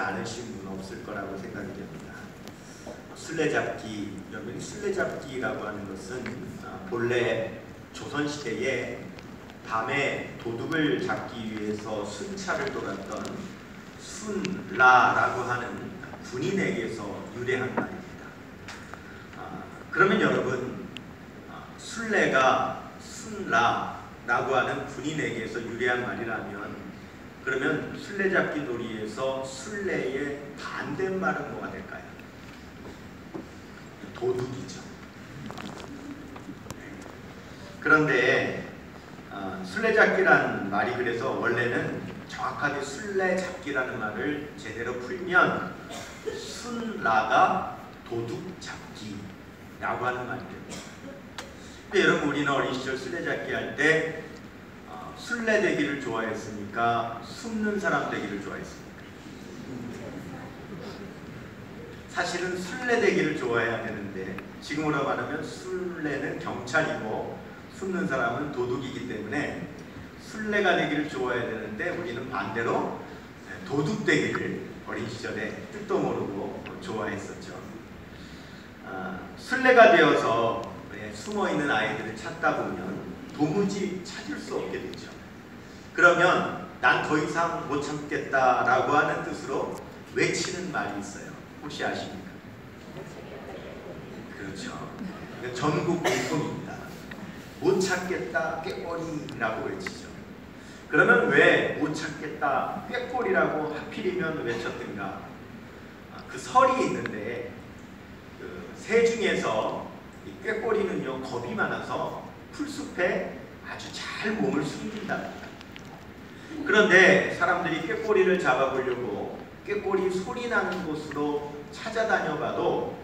않으신 분 없을 거라고 생각이 됩니다. 술래잡기, 여러분이 술래잡기라고 하는 것은 본래 조선시대에 밤에 도둑을 잡기 위해서 순찰을 돌았던 순라라고 하는 군인에게서 유래한 말입니다. 그러면 여러분, 술래가 순라라고 하는 군인에게서 유래한 말이라면, 그러면 술래잡기 놀이에서 술래의 반대말은 뭐가 될까요? 도둑이죠. 그런데 술래잡기란 말이 그래서 원래는 정확하게 술래잡기라는 말을 제대로 풀면 순라가 도둑잡기라고 하는 말이에요. 근데 여러분, 우리는 어린 시절 술래잡기 할 때 술래되기를 좋아했습니까? 숨는 사람 되기를 좋아했습니까? 사실은 술래되기를 좋아해야 되는데, 지금으로 말하면 술래는 경찰이고 숨는 사람은 도둑이기 때문에 술래가 되기를 좋아해야 되는데, 우리는 반대로 도둑되기를 어린 시절에 뜻도 모르고 좋아했었죠. 술래가 되어서 숨어있는 아이들을 찾다 보면 도무지 찾을 수 없게 되죠. 그러면 난 더 이상 못 참겠다라고 하는 뜻으로 외치는 말이 있어요. 혹시 아십니까? 그렇죠. 전국 공통입니다. 못 찾겠다 꾀꼬리라고 외치죠. 그러면 왜 못 찾겠다 꾀꼬리라고 하필이면 외쳤던가? 그 설이 있는데, 그 새 중에서 이 꾀꼬리는요, 겁이 많아서 풀숲에 아주 잘 몸을 숨긴답니다. 그런데 사람들이 꾀꼬리를 잡아보려고 꾀꼬리 소리 나는 곳으로 찾아다녀봐도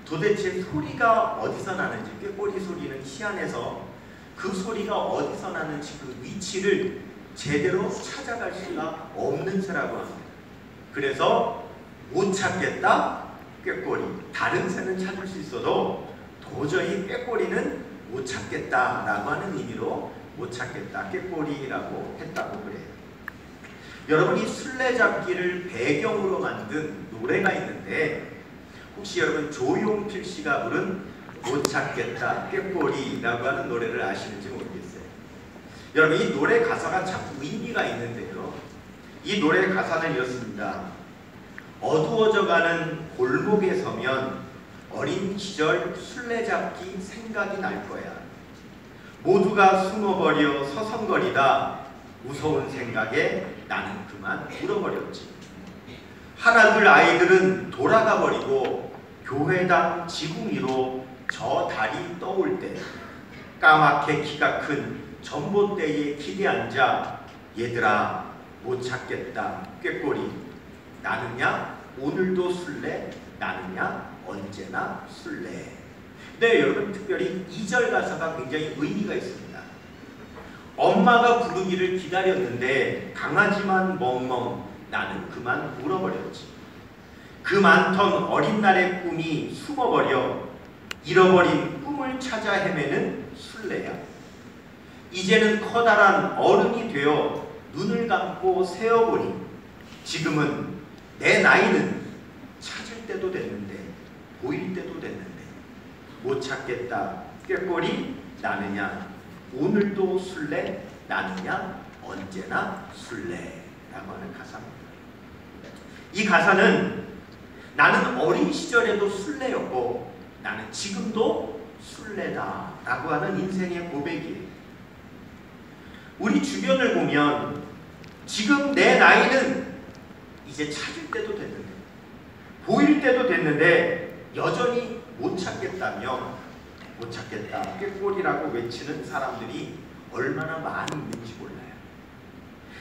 도대체 소리가 어디서 나는지, 꾀꼬리 소리는 희한해서 그 소리가 어디서 나는지 그 위치를 제대로 찾아갈 수가 없는 새라고 합니다. 그래서 못 찾겠다 꾀꼬리, 다른 새는 찾을 수 있어도 도저히 꾀꼬리는 못 찾겠다라고 하는 의미로 못 찾겠다 꾀꼬리라고 했다고 그래요. 여러분이 술래잡기를 배경으로 만든 노래가 있는데, 혹시 여러분 조용필 씨가 부른 못 찾겠다 꾀꼬리라고 하는 노래를 아시는지 모르겠어요. 여러분, 이 노래 가사가 참 의미가 있는데요, 이 노래 가사는 이렇습니다. 어두워져가는 골목에 서면 어린 시절 술래잡기 생각이 날 거야. 모두가 숨어버려 서성거리다 무서운 생각에 나는 그만 울어버렸지. 하나둘 아이들은 돌아가버리고 교회당 지붕 위로 저 달이 떠올 때 까맣게 키가 큰 전봇대에 기대앉아 얘들아 못 찾겠다 꾀꼬리, 나느냐 오늘도 술래, 나느냐 언제나 술래. 네, 여러분, 특별히 2절 가사가 굉장히 의미가 있습니다. 엄마가 부르기를 기다렸는데 강아지만 멍멍, 나는 그만 울어버렸지. 그 많던 어린 날의 꿈이 숨어버려 잃어버린 꿈을 찾아 헤매는 술래야. 이제는 커다란 어른이 되어 눈을 감고 세어보니 지금은 내 나이는 찾을 때도 됐는데 보일 때도 됐는데 못 찾겠다 꾀꼬리, 나느냐 오늘도 술래, 나느냐 언제나 술래라고 하는 가사입니다. 이 가사는 나는 어린 시절에도 술래였고 나는 지금도 술래다라고 하는 인생의 고백이에요. 우리 주변을 보면 지금 내 나이는 이제 찾을 때도 됐는데 보일 때도 됐는데 여전히 못 찾겠다며 못 찾겠다 꾀꼬리라고 외치는 사람들이 얼마나 많이 있는지 몰라요.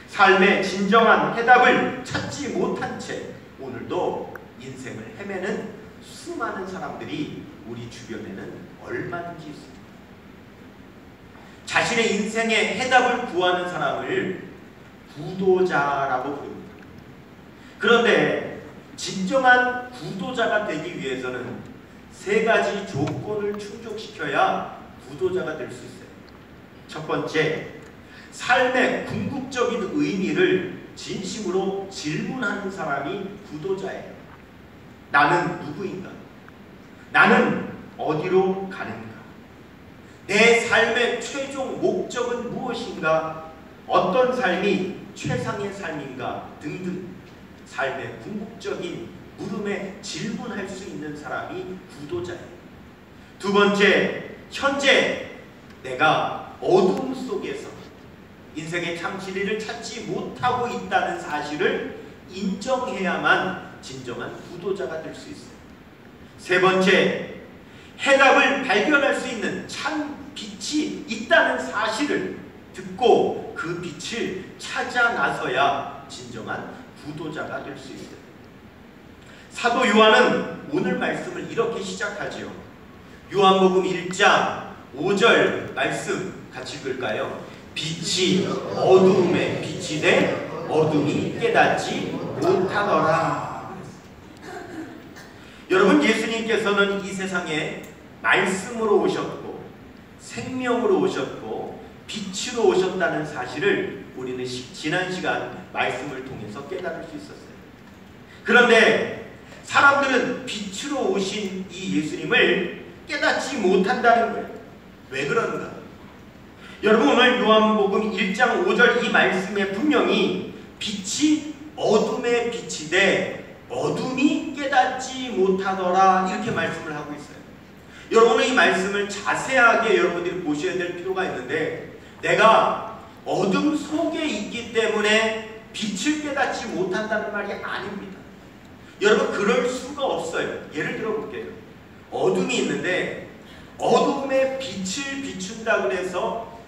삶의 진정한 해답을 찾지 못한 채 오늘도 인생을 헤매는 수많은 사람들이 우리 주변에는 얼마든지 있습니다. 자신의 인생의 해답을 구하는 사람을 구도자라고 부릅니다. 그런데 진정한 구도자가 되기 위해서는 3가지 조건을 충족시켜야 구도자가 될 수 있어요. 첫 번째, 삶의 궁극적인 의미를 진심으로 질문하는 사람이 구도자예요. 나는 누구인가? 나는 어디로 가는가? 내 삶의 최종 목적은 무엇인가? 어떤 삶이 최상의 삶인가? 등등 삶의 궁극적인 물음에 질문할 수 있는 사람이 구도자예요. 두 번째, 현재 내가 어둠 속에서 인생의 참 진리를 찾지 못하고 있다는 사실을 인정해야만 진정한 구도자가 될 수 있어요. 세 번째, 해답을 발견할 수 있는 참 빛이 있다는 사실을 듣고 그 빛을 찾아 나서야 진정한 구도자가 될 수 있어요. 사도 요한은 오늘 말씀을 이렇게 시작하지요. 요한복음 1장 5절 말씀 같이 읽을까요? 빛이 어두움에 빛이 돼 어둠이 깨닫지 못하더라. 여러분, 예수님께서는 이 세상에 말씀으로 오셨고 생명으로 오셨고 빛으로 오셨다는 사실을 우리는 지난 시간 말씀을 통해서 깨달을 수 있었어요. 그런데 사람들은 빛으로 오신 이 예수님을 깨닫지 못한다는 거예요. 왜 그런가? 여러분, 오늘 요한복음 1장 5절 이 말씀에 분명히 빛이 어둠에 빛이 돼 어둠이 깨닫지 못하더라 이렇게 말씀을 하고 있어요. 여러분은 이 말씀을 자세하게 여러분들이 보셔야 될 필요가 있는데, 내가 어둠 속에 있기 때문에 빛을 깨닫지 못한다는 말이 아닙니다. 여러분, 그럴 수가 없어요. 예를 들어 볼게요. 어둠이 있는데 어둠에 빛을 비춘다 그래서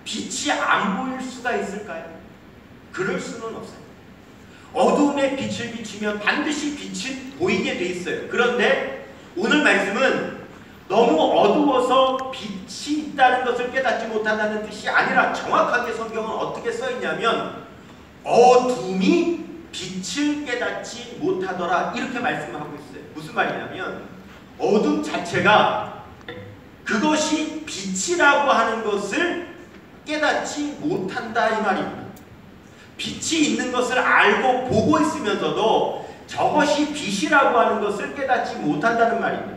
빛이 안 보일 수가 있을까요? 그럴 수는 없어요. 어둠에 빛을 비추면 반드시 빛이 보이게 돼 있어요. 그런데 오늘 말씀은 너무 어두워서 빛이 있다는 것을 깨닫지 못한다는 뜻이 아니라, 정확하게 성경은 어떻게 써 있냐면 어둠이 빛을 깨닫지 못하더라 이렇게 말씀하고 있어요. 무슨 말이냐면 어둠 자체가 그것이 빛이라고 하는 것을 깨닫지 못한다 이 말입니다. 빛이 있는 것을 알고 보고 있으면서도 저것이 빛이라고 하는 것을 깨닫지 못한다는 말입니다.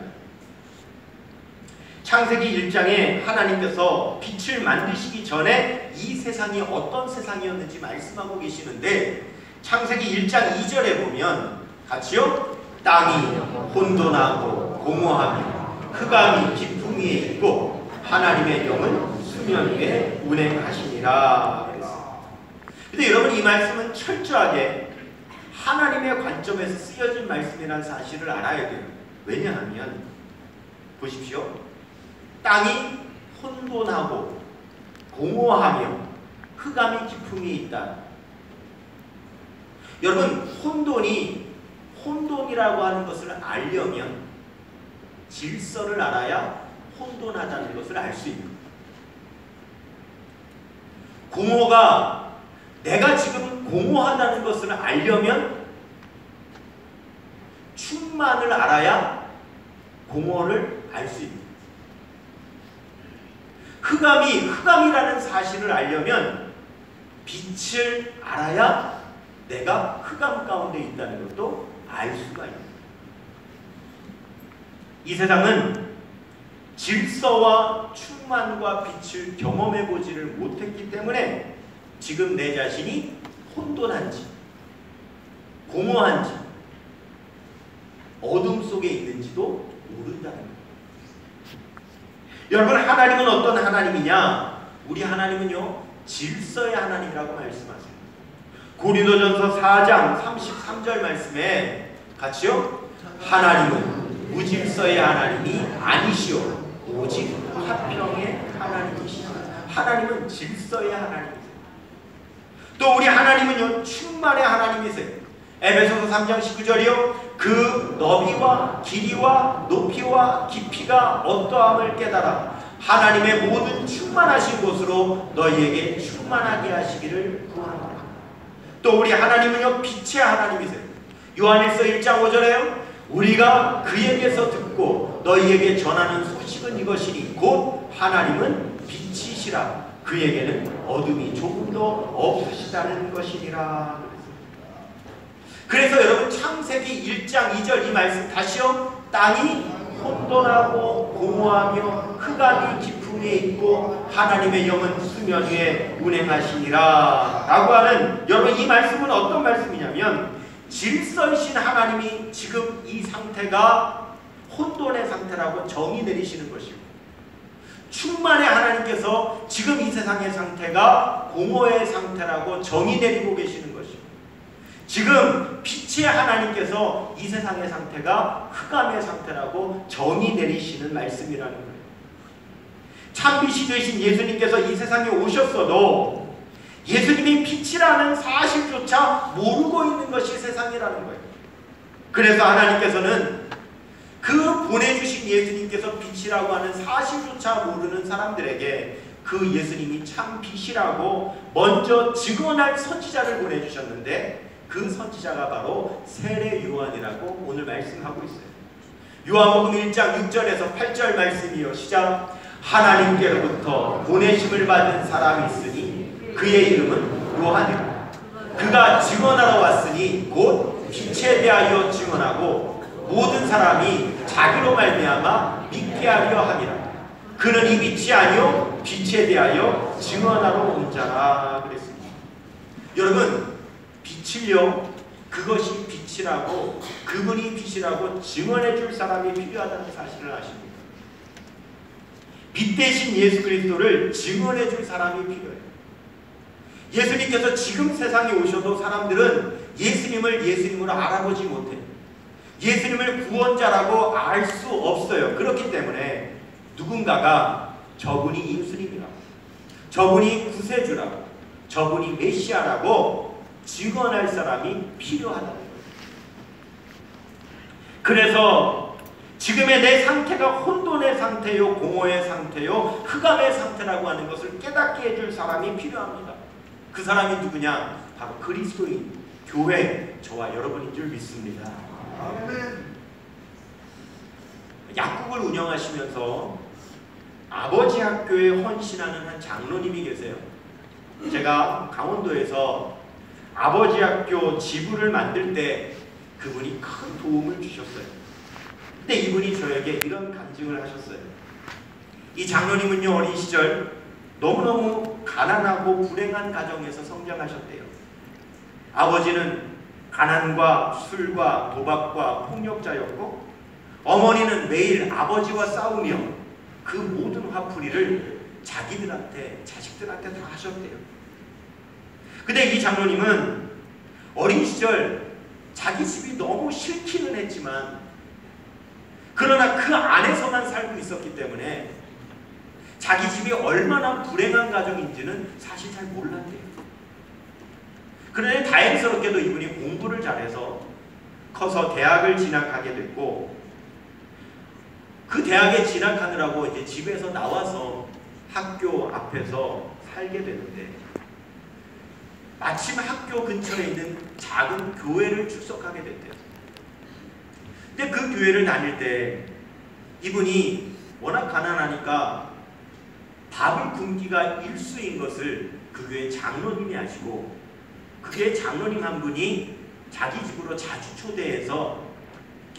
창세기 1장에 하나님께서 빛을 만드시기 전에 이 세상이 어떤 세상이었는지 말씀하고 계시는데, 창세기 1장 2절에 보면 같이요. 땅이 혼돈하고 공허하며 흑암이 깊음 위에 있고 하나님의 영은 수면 위에 운행하시니라. 근데 여러분, 이 말씀은 철저하게 하나님의 관점에서 쓰여진 말씀이라는 사실을 알아야 돼요. 왜냐하면 보십시오. 땅이 혼돈하고 공허하며 흑암이 깊음 위에 있다. 여러분, 혼돈이라고 하는 것을 알려면 질서를 알아야 혼돈하다는 것을 알 수 있는 거예요. 공허가, 내가 지금 공허하다는 것을 알려면 충만을 알아야 공허를 알 수 있는 거예요. 흑암이라는 사실을 알려면 빛을 알아야 내가 흑암 가운데 있다는 것도 알 수가 있는 거예요. 이 세상은 질서와 충만과 빛을 경험해 보지를 못했기 때문에 지금 내 자신이 혼돈한지 공허한지 어둠 속에 있는지도 모른다는 거예요. 여러분, 하나님은 어떤 하나님이냐? 우리 하나님은요, 질서의 하나님이라고 말씀하세요. 고린도전서 4장 33절 말씀에 같이요. 하나님은 무질서의 하나님이 아니시오 오직 화평의 하나님이시오. 하나님은 질서의 하나님이세요. 또 우리 하나님은요, 충만의 하나님이세요. 에베소서 3장 19절이요. 그 너비와 길이와 높이와 깊이가 어떠함을 깨달아 하나님의 모든 충만하신 곳으로 너희에게 충만하게 하시기를 구하노라. 또 우리 하나님은요, 빛의 하나님이세요. 요한일서 1장 5절에요. 우리가 그에게서 듣고 너희에게 전하는 소식은 이것이니 곧 하나님은 빛이시라. 그에게는 어둠이 조금도 없으시다는 것이니라. 그래서 여러분 창세기 1장 2절 이 말씀 다시요. 땅이 혼돈하고 공허하며 흑암이 깊은 위에 있고 하나님의 영은 수면 위에 운행하시니라 라고 하는, 여러분 이 말씀은 어떤 말씀이냐면 질서이신 하나님이 지금 이 상태가 혼돈의 상태라고 정의 내리시는 것이고, 충만의 하나님께서 지금 이 세상의 상태가 공허의 상태라고 정의 내리고 계시는 것이고, 지금 빛의 하나님께서 이 세상의 상태가 흑암의 상태라고 정의 내리시는 말씀이라는 거예요. 참빛이 되신 예수님께서 이 세상에 오셨어도 예수님이 빛이라는 사실조차 모르고 있는 것이 세상이라는 거예요. 그래서 하나님께서는 그 보내주신 예수님께서 빛이라고 하는 사실조차 모르는 사람들에게 그 예수님이 참 빛이라고 먼저 증언할 선지자를 보내주셨는데, 그 선지자가 바로 세례 요한이라고 오늘 말씀하고 있어요. 요한복음 1장 6절에서 8절 말씀이요. 시작. 하나님께로부터 보내심을 받은 사람이 있으니 그의 이름은 요한이라. 그가 증언하러 왔으니 곧 빛에 대하여 증언하고 모든 사람이 자기로 말미암아 믿게 하려 함이라. 그는 이 빛이 아니요 빛에 대하여 증언하러 온 자라 그랬습니다. 여러분, 빛을요, 그것이 빛이라고, 그분이 빛이라고 증언해 줄 사람이 필요하다는 사실을 아십니까? 빛 대신 예수 그리스도를 증언해 줄 사람이 필요해요. 예수님께서 지금 세상에 오셔도 사람들은 예수님을 예수님으로 알아보지 못해요. 예수님을 구원자라고 알 수 없어요. 그렇기 때문에 누군가가 저분이 예수님이라고, 저분이 구세주라고, 저분이 메시아라고 증언할 사람이 필요하다는 거예요. 그래서 지금의 내 상태가 혼돈의 상태요, 공허의 상태요, 흑암의 상태라고 하는 것을 깨닫게 해줄 사람이 필요합니다. 그 사람이 누구냐? 바로 그리스도인, 교회, 저와 여러분인 줄 믿습니다. 아멘. 약국을 운영하시면서 아버지 학교에 헌신하는 한 장로님이 계세요. 제가 강원도에서 아버지 학교 지부를 만들 때 그분이 큰 도움을 주셨어요. 근데 이분이 저에게 이런 간증을 하셨어요. 이 장로님은요, 어린 시절 너무너무 가난하고 불행한 가정에서 성장하셨대요. 아버지는 가난과 술과 도박과 폭력자였고, 어머니는 매일 아버지와 싸우며 그 모든 화풀이를 자기들한테, 자식들한테 다 하셨대요. 근데 이 장로님은 어린 시절 자기 집이 너무 싫기는 했지만, 그러나 그 안에서만 살고 있었기 때문에 자기 집이 얼마나 불행한 가정인지는 사실 잘 몰랐대요. 그런데 다행스럽게도 이분이 공부를 잘해서 커서 대학을 진학하게 됐고, 그 대학에 진학하느라고 이제 집에서 나와서 학교 앞에서 살게 되는데, 마침 학교 근처에 있는 작은 교회를 출석하게 됐대요. 근데 그 교회를 다닐 때 이분이 워낙 가난하니까 밥을 굶기가 일수인 것을 그 교회 장로님이 아시고, 그 교회 장로님 한 분이 자기 집으로 자주 초대해서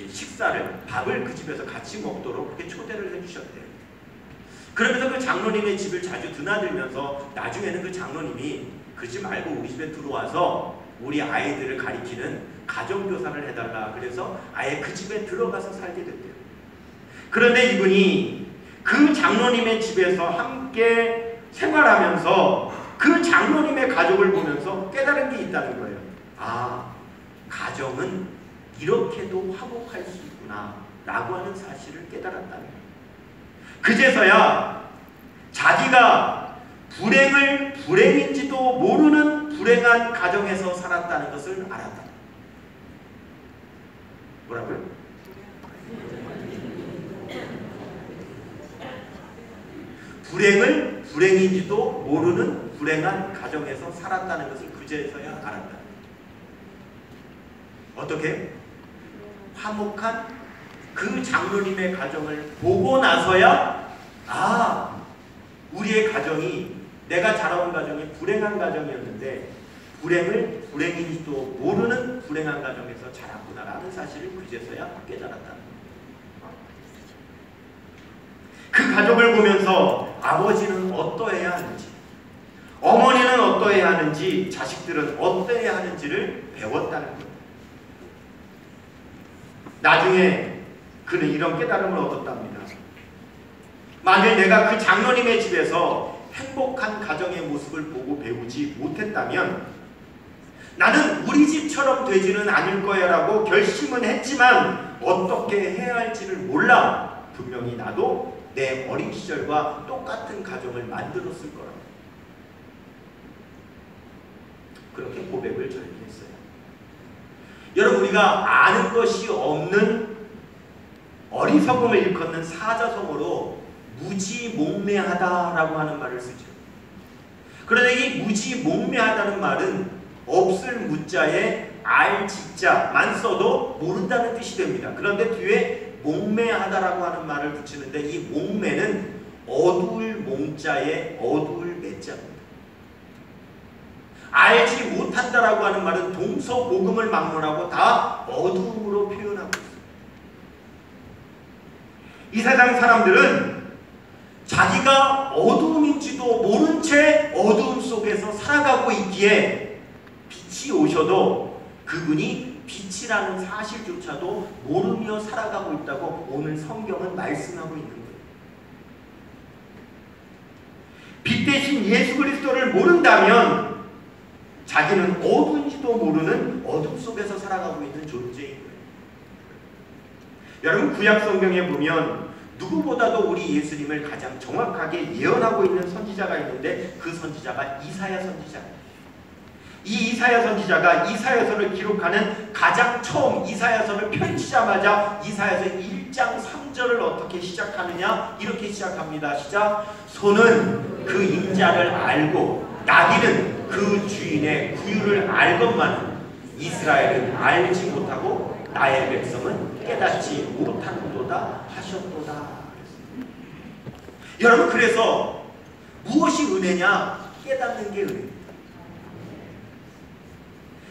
식사를, 밥을 그 집에서 같이 먹도록 그렇게 초대를 해주셨대요. 그러면서 그 장로님의 집을 자주 드나들면서 나중에는 그 장로님이 그 집 말고 우리 집에 들어와서 우리 아이들을 가리키는 가정교사를 해달라, 그래서 아예 그 집에 들어가서 살게 됐대요. 그런데 이분이 그 장로님의 집에서 함께 생활하면서 그 장로님의 가족을 보면서 깨달은 게 있다는 거예요. 아, 가정은 이렇게도 화목할 수 있구나 라고 하는 사실을 깨달았다는 거예요. 그제서야 자기가 불행을 불행인지도 모르는 불행한 가정에서 살았다는 것을 알았다. 뭐라고요? 불행을 불행인지도 모르는 불행한 가정에서 살았다는 것을 그제서야 알았다. 어떻게? 화목한 그 장로님의 가정을 보고 나서야, 아, 우리의 가정이, 내가 자라온 가정이 불행한 가정이었는데 불행을 불행인지도 모르는 나는 불행한 가정에서 자랐구나라는 사실을 그제서야 깨달았다. 그 가족을 보면서 아버지는 어떠해야 하는지, 어머니는 어떠해야 하는지, 자식들은 어떠해야 하는지를 배웠다는 거예요. 나중에 그는 이런 깨달음을 얻었답니다. 만일 내가 그 장로님의 집에서 행복한 가정의 모습을 보고 배우지 못했다면 나는 우리 집처럼 되지는 않을 거야 라고 결심은 했지만 어떻게 해야 할지를 몰라. 분명히 나도 내 어린 시절과 똑같은 가정을 만들었을 거라고. 그렇게 고백을 저에게 했어요. 여러분, 우리가 아는 것이 없는 어리석음을 일컫는 사자성어로 무지몽매하다라고 하는 말을 쓰죠. 그런데 이 무지몽매하다는 말은 없을 무자에 알직자만 써도 모른다는 뜻이 됩니다. 그런데 뒤에 몽매하다라고 하는 말을 붙이는데 이 몽매는 어두울 몽자에 어두울 매자입니다. 알지 못한다라고 하는 말은 동서고금을 막론하고 다 어두움으로 표현하고 있습니다. 이 세상 사람들은 자기가 어두움인지도 모른 채 어두움 속에서 살아가고 있기에 빛이 오셔도 그분이 빛이라는 사실조차도 모르며 살아가고 있다고 오늘 성경은 말씀하고 있는 거예요. 빛 대신 예수 그리스도를 모른다면 자기는 어두운지도 모르는 어둠 속에서 살아가고 있는 존재인 거예요. 여러분, 구약 성경에 보면 누구보다도 우리 예수님을 가장 정확하게 예언하고 있는 선지자가 있는데 그 선지자가 이사야 선지자입니다. 이 이사야 선지자가 이사야서를 기록하는 가장 처음 이사야서를 펼치자마자 이사야서 1장 3절을 어떻게 시작하느냐, 이렇게 시작합니다. 시작. 소는 그 인자를 알고 나귀는 그 주인의 구유를 알건만은 이스라엘은 알지 못하고 나의 백성은 깨닫지 못하는도다 하셨도다. 여러분, 그래서 무엇이 은혜냐? 깨닫는 게 은혜입니다.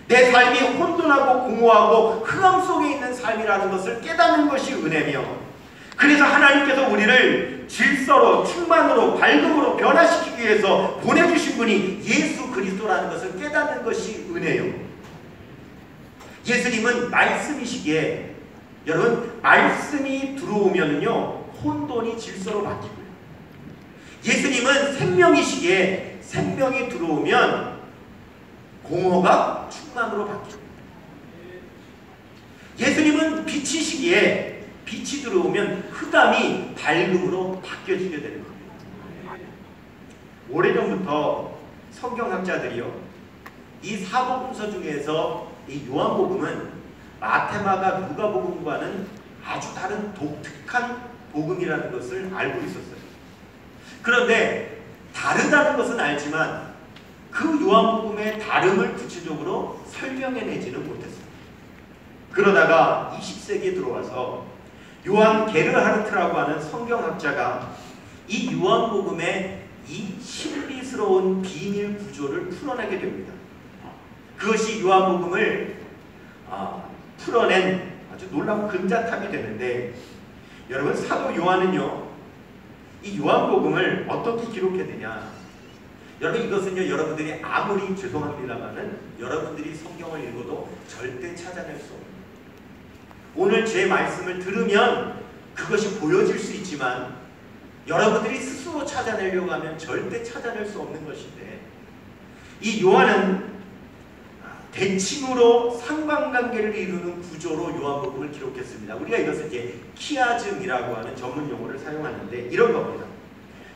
내 삶이 혼돈하고 공허하고 흑암 속에 있는 삶이라는 것을 깨닫는 것이 은혜며, 그래서 하나님께서 우리를 질서로, 충만으로, 밝음으로 변화시키기 위해서 보내주신 분이 예수 그리스도라는 것을 깨닫는 것이 은혜요. 예수님은 말씀이시기에 여러분, 말씀이 들어오면요 혼돈이 질서로 바뀌고요. 예수님은 생명이시기에 생명이 들어오면 공허가 충만으로 바뀌고, 예수님은 빛이시기에 빛이 들어오면 흑암이 밝음으로 바뀌어지게 되는 겁니다. 오래전부터 성경학자들이요, 이 사복음서 중에서 이 요한복음은 마태마가 누가복음과는 아주 다른 독특한 복음이라는 것을 알고 있었어요. 그런데 다르다는 것은 알지만 그 요한복음의 다름을 구체적으로 설명해내지는 못했어요. 그러다가 20세기에 들어와서 요한 게르하르트라고 하는 성경학자가 이 요한복음의 이 신비스러운 비밀 구조를 풀어내게 됩니다. 그것이 요한복음을 풀어낸 아주 놀라운 근자탑이 되는데, 여러분, 사도 요한은요 이 요한복음을 어떻게 기록했느냐, 여러분, 이것은요 여러분들이 아무리 죄송합니다만은 여러분들이 성경을 읽어도 절대 찾아낼 수 없는, 오늘 제 말씀을 들으면 그것이 보여질 수 있지만 여러분들이 스스로 찾아내려고 하면 절대 찾아낼 수 없는 것인데, 이 요한은 대칭으로 상관관계를 이루는 구조로 요한복음을 기록했습니다. 우리가 이것을 이제 키아즘이라고 하는 전문 용어를 사용하는데 이런 겁니다.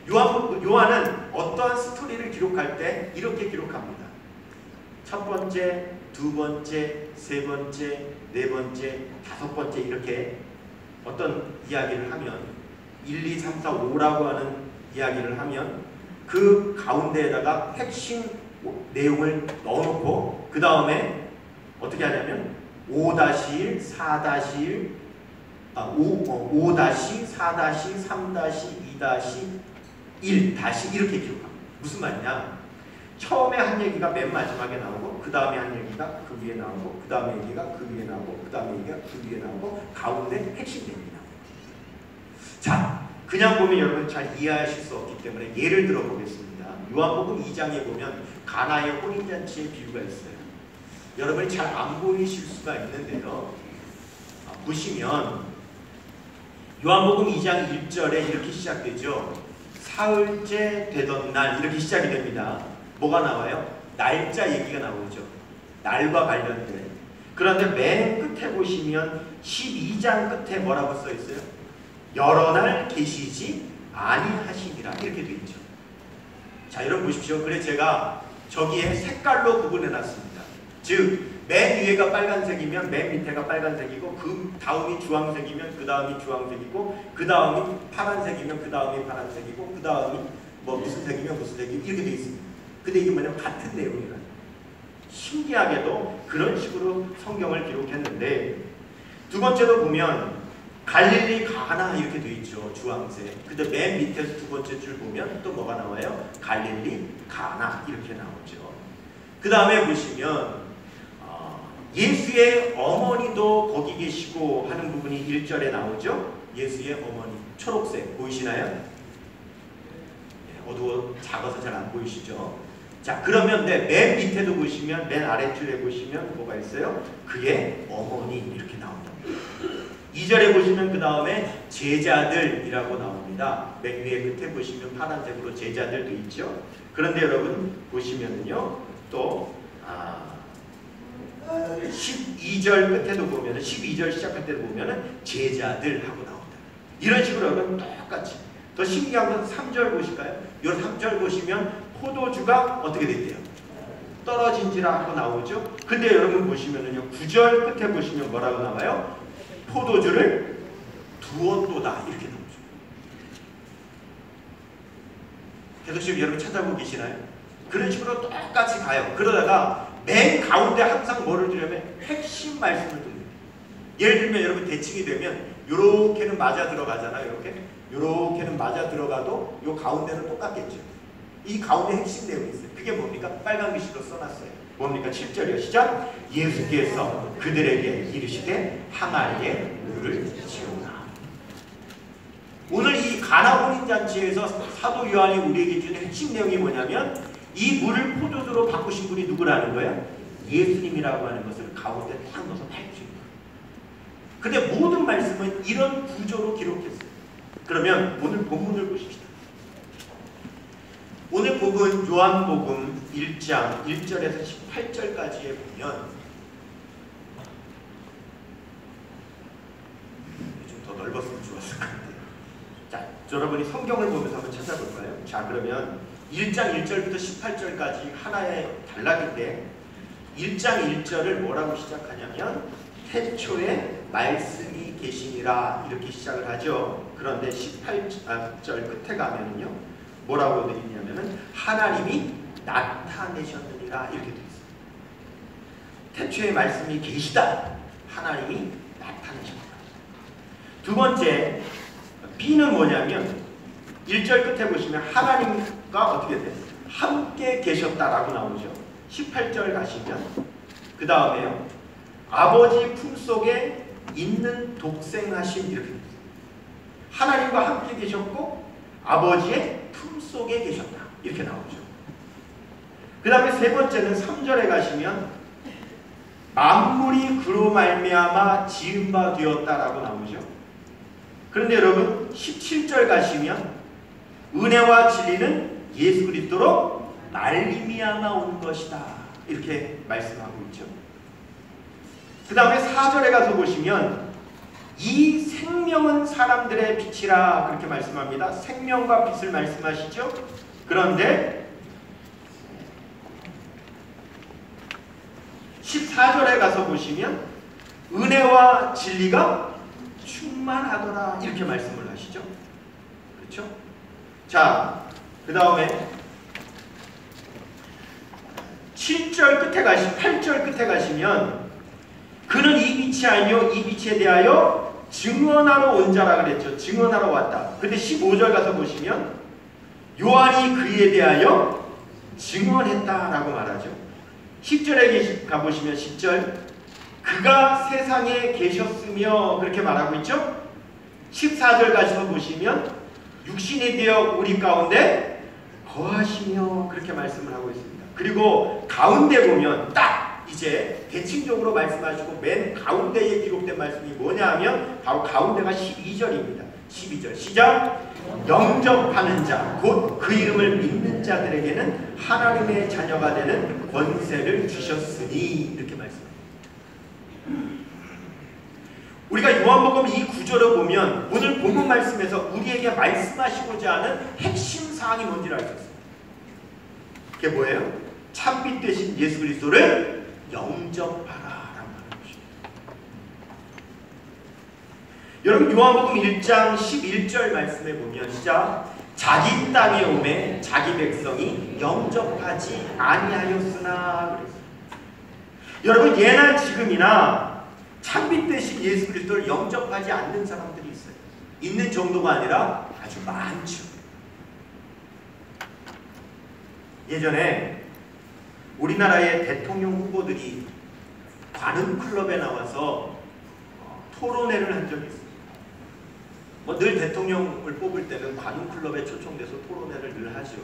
요한은 어떠한 스토리를 기록할 때 이렇게 기록합니다. 첫 번째, 두 번째, 세 번째, 네 번째, 다섯 번째, 이렇게 어떤 이야기를 하면 1, 2, 3, 4, 5라고 하는 이야기를 하면 그 가운데에다가 핵심 내용을 넣어놓고 그 다음에 어떻게 하냐면 5-1, 4-1, 5-4-3-2-1 이렇게 기록합니다. 무슨 말이냐? 처음에 한 얘기가 맨 마지막에 나오고 그 다음에 한 얘기가 그 위에 나오고 그 다음에 얘기가 그 위에 나오고 그 다음에 얘기가 그 위에 나오고 가운데 핵심 내용이 나옵니다. 자, 그냥 보면 여러분 잘 이해하실 수 없기 때문에 예를 들어 보겠습니다. 요한복음 2장에 보면 가나의 혼인잔치의 비유가 있어요. 여러분이 잘 안 보이실 수가 있는데요. 보시면 요한복음 2장 1절에 이렇게 시작되죠. 사흘째 되던 날 이렇게 시작이 됩니다. 뭐가 나와요? 날짜 얘기가 나오죠. 날과 관련된. 그런데 맨 끝에 보시면 12장 끝에 뭐라고 써 있어요? 여러 날 계시지 아니하시니라 이렇게 되어 있죠. 자, 여러분 보십시오. 그래 제가 저기에 색깔로 구분해 놨습니다. 즉 맨 위에가 빨간색이면 맨 밑에가 빨간색이고 그 다음이 주황색이면 그 다음이 주황색이고 그 다음이 파란색이면 그 다음이 파란색이고 그 다음이 뭐 무슨 색이면 무슨 색이고 이렇게 되어 있습니다. 근데 이게 뭐냐면 같은 내용이라. 신기하게도 그런 식으로 성경을 기록했는데 두 번째로 보면 갈릴리 가나 이렇게 되어 있죠. 주황색. 근데 맨 밑에서 두 번째 줄 보면 또 뭐가 나와요? 갈릴리 가나 이렇게 나오죠. 그 다음에 보시면 예수의 어머니도 거기 계시고 하는 부분이 1절에 나오죠. 예수의 어머니 초록색 보이시나요? 네, 어두워 작아서 잘 안 보이시죠? 자, 그러면 맨 밑에도 보시면 맨 아래줄에 보시면 뭐가 있어요? 그의 어머니 이렇게 나옵니다. 2절에 보시면 그 다음에 제자들이라고 나옵니다. 맨 위에 끝에 보시면 파란색으로 제자들도 있죠. 그런데 여러분 보시면은요 또 12절 끝에도 보면은 12절 시작할 때도 보면은 제자들 하고 나온다. 이런 식으로 여러분 똑같이. 더 신기한 건 3절 보실까요? 이 3절 보시면 포도주가 어떻게 됐대요? 떨어진지라 하고 나오죠. 근데 여러분 보시면은요 9절 끝에 보시면 뭐라고 나와요? 포도주를 두었도다 이렇게 나오죠. 계속 지금 여러분 찾아보고 계시나요? 그런 식으로 똑같이 가요. 그러다가 맨 가운데 항상 뭐를 두려면 핵심 말씀을 둡니다. 예를 들면 여러분 대칭이 되면 요렇게는 맞아 들어가잖아요. 요렇게는 맞아 들어가도 요 가운데는 똑같겠죠. 이 가운데 핵심 내용이 있어요. 그게 뭡니까? 빨간 글씨로 써놨어요. 뭡니까? 7절이요. 시작! 예수께서 그들에게 이르시되 항아리에 물을 채우라. 오늘 이 가나 혼인잔치에서 사도 요한이 우리에게 주는 핵심 내용이 뭐냐면 이 물을 포도주로 바꾸신 분이 누구라는 거예요? 예수님이라고 하는 것을 가운데 딱 넣어서 밝힌 거예요. 근데 모든 말씀은 이런 구조로 기록했어요. 그러면 오늘 본문을 보십시다. 오늘 본문 요한복음 1장 1절에서 18절까지에 보면 좀 더 넓었으면 좋았을 것 같아요. 자, 여러분이 성경을 보면서 한번 찾아볼까요? 자, 그러면 1장 1절부터 18절까지 하나의 단락인데 1장 1절을 뭐라고 시작하냐면 태초에 말씀이 계시니라 이렇게 시작을 하죠. 그런데 18절 끝에 가면은요 뭐라고 되어 있냐면은 하나님이 나타내셨느니라 이렇게 되어 있어요. 태초에 말씀이 계시다. 하나님이 나타내셨다. 두 번째 B는 뭐냐면 1절 끝에 보시면 하나님과 어떻게 돼요? 함께 계셨다라고 나오죠. 18절 가시면 그 다음에요. 아버지 품속에 있는 독생하심 이렇게 돼요. 하나님과 함께 계셨고 아버지의 품속에 계셨다. 이렇게 나오죠. 그 다음에 세 번째는 3절에 가시면 만물이 그로 말미암아 지은 바 되었다라고 나오죠. 그런데 여러분 17절 가시면 은혜와 진리는 예수 그리스도로 말미암아 온 것이다. 이렇게 말씀하고 있죠. 그 다음에 4절에 가서 보시면 이 생명은 사람들의 빛이라 그렇게 말씀합니다. 생명과 빛을 말씀하시죠. 그런데 14절에 가서 보시면 은혜와 진리가 충만하더라 이렇게 말씀을 하시죠. 그렇죠? 자, 그 다음에 7절 끝에 8절 끝에 가시면 그는 이 빛이 아니요 이 빛에 대하여 증언하러 온 자라 그랬죠. 증언하러 왔다. 근데 15절 가서 보시면 요한이 그에 대하여 증언했다라고 말하죠. 10절에 가보시면 10절 그가 세상에 계셨으며 그렇게 말하고 있죠. 14절 가시면 보시면 육신이 되어 우리 가운데 거하시며 그렇게 말씀을 하고 있습니다. 그리고 가운데 보면 딱 이제 대칭적으로 말씀하시고 맨 가운데에 기록된 말씀이 뭐냐 하면 바로 가운데가 12절입니다. 12절 시작. 영접하는 자 곧 그 이름을 믿는 자들에게는 하나님의 자녀가 되는 권세를 주셨으니 이렇게 말씀합니다. 우리가 요한복음 이 구절을 보면 오늘 본문 말씀에서 우리에게 말씀하시고자 하는 핵심 사항이 뭔지 알 수 있습니다. 그게 뭐예요? 참빛 되신 예수 그리스도를 영접하라 라고 하는 것입니다. 여러분 요한복음 1장 11절 말씀에 보면 시작 자기 땅에 오매 자기 백성이 영접하지 아니하였으나 그랬어요. 여러분 예나 지금이나 참빛 되신 예수 그리스도를 영접하지 않는 사람들이 있어요. 있는 정도가 아니라 아주 많죠. 예전에 우리나라의 대통령 후보들이 관훈클럽에 나와서 토론회를 한 적이 있습니다. 늘 대통령을 뽑을 때는 관훈클럽에 초청돼서 토론회를 늘 하죠.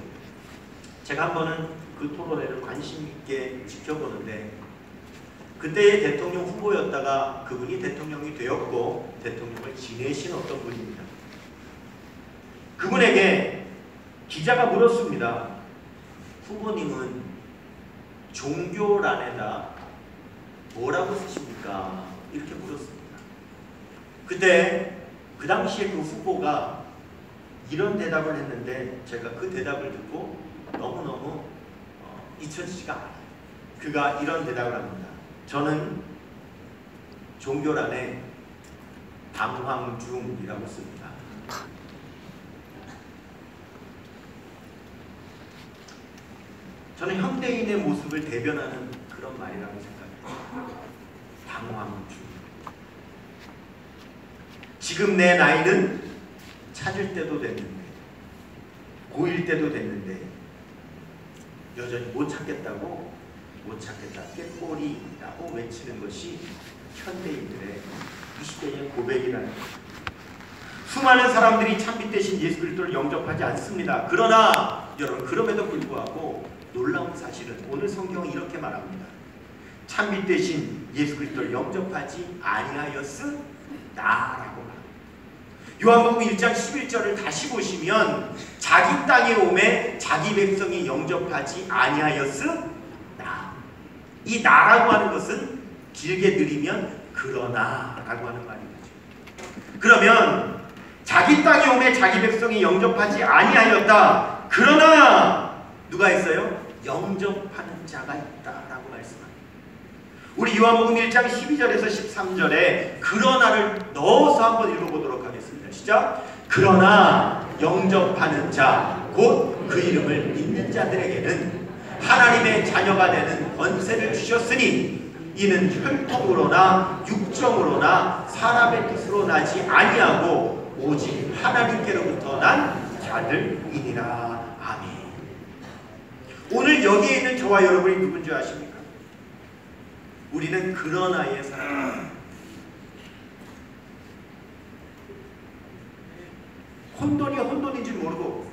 제가 한 번은 그 토론회를 관심 있게 지켜보는데 그때의 대통령 후보였다가 그분이 대통령이 되었고 대통령을 지내신 어떤 분입니다. 그분에게 기자가 물었습니다. 후보님은 종교란에다 뭐라고 쓰십니까? 이렇게 물었습니다. 그때 그 당시에 그 후보가 이런 대답을 했는데 제가 그 대답을 듣고 너무너무 잊혀지지가 않아요. 그가 이런 대답을 합니다. 저는 종교란에 당황중이라고 씁니다. 저는 현대인의 모습을 대변하는 그런 말이라고 생각해요. 당황중. 지금 내 나이는 찾을 때도 됐는데 고일 때도 됐는데 여전히 못 찾겠다고 못 찾겠다 꾀꼬리라고 외치는 것이 현대인들의 이 시대의 고백이라는 것입니다. 수많은 사람들이 참빛 되신 예수 그리스도를 영접하지 않습니다. 그러나 여러분 그럼에도 불구하고 놀라운 사실은 오늘 성경은 이렇게 말합니다. 참빛 되신 예수 그리스도를 영접하지 아니하였으나라고 말합니다. 요한복음 1장 11절을 다시 보시면 자기 땅에 오매 자기 백성이 영접하지 아니하였으나 이 나라고 하는 것은 길게 들이면 그러나라고 하는 말이죠. 그러면 자기 땅에 오매 자기 백성이 영접하지 아니하였다. 그러나 누가 있어요? 영접하는 자가 있다라고 말씀합니다. 우리 요한복음 1장 12절에서 13절에 그러나를 넣어서 한번 읽어보도록 하겠습니다. 시작. 그러나 영접하는 자 곧 그 이름을 믿는 자들에게는 하나님의 자녀가 되는 권세를 주셨으니 이는 혈통으로나 육정으로나 사람의 뜻으로 나지 아니하고 오직 하나님께로부터 난 자들이니라. 아멘. 오늘 여기에 있는 저와 여러분이 누군지 아십니까? 우리는 그러나의 사람입니다. 혼돈이 혼돈인 줄 모르고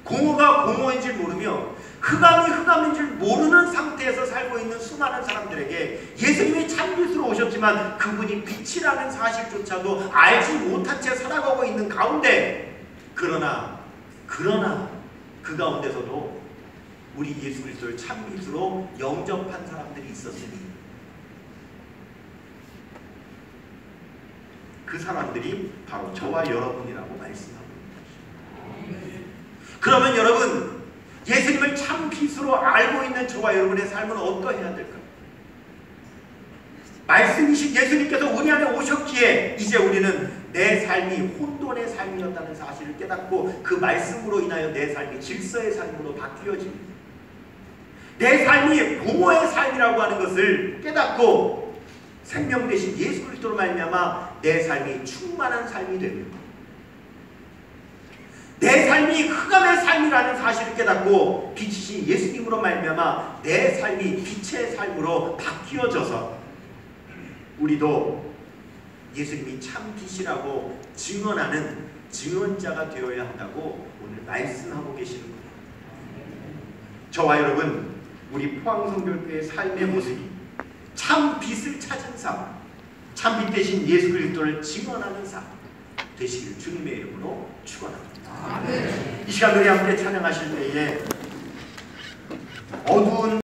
공허가 공허인 줄 모르며 흑암이 흑암인 줄 모르는 상태에서 살고 있는 수많은 사람들에게 예수님이 참빛으로 오셨지만 그분이 빛이라는 사실조차도 알지 못한 채 살아가고 있는 가운데 그러나 그 가운데서도 우리 예수 그리스도를 참빛으로 영접한 사람들이 있었으니 그 사람들이 바로 저와 여러분이라고 말씀하고 있는 것입니다. 그러면 여러분 예수님을 참빛으로 알고 있는 저와 여러분의 삶은 어떠해야 될까요? 말씀이신 예수님께서 우리 안에 오셨기에 이제 우리는 내 삶이 혼돈의 삶이었다는 사실을 깨닫고 그 말씀으로 인하여 내 삶이 질서의 삶으로 바뀌어집니다. 내 삶이 공허의 삶이라고 하는 것을 깨닫고 생명 되신 예수 그리스도로 말미암아 내 삶이 충만한 삶이 됩니다. 내 삶이 흑암의 삶이라는 사실을 깨닫고 빛이신 예수님으로 말미암아 내 삶이 빛의 삶으로 바뀌어져서 우리도 예수님이 참 빛이라고 증언하는 증언자가 되어야 한다고 오늘 말씀하고 계시는 거예요. 저와 여러분, 우리 포항성결교회의 삶의 모습이 참 빛을 찾은 삶, 참 빛 대신 예수 그리스도를 증언하는 삶 되시길 주님의 이름으로 축원합니다. 이 시간 우리 함께 찬양하실 때에 어두운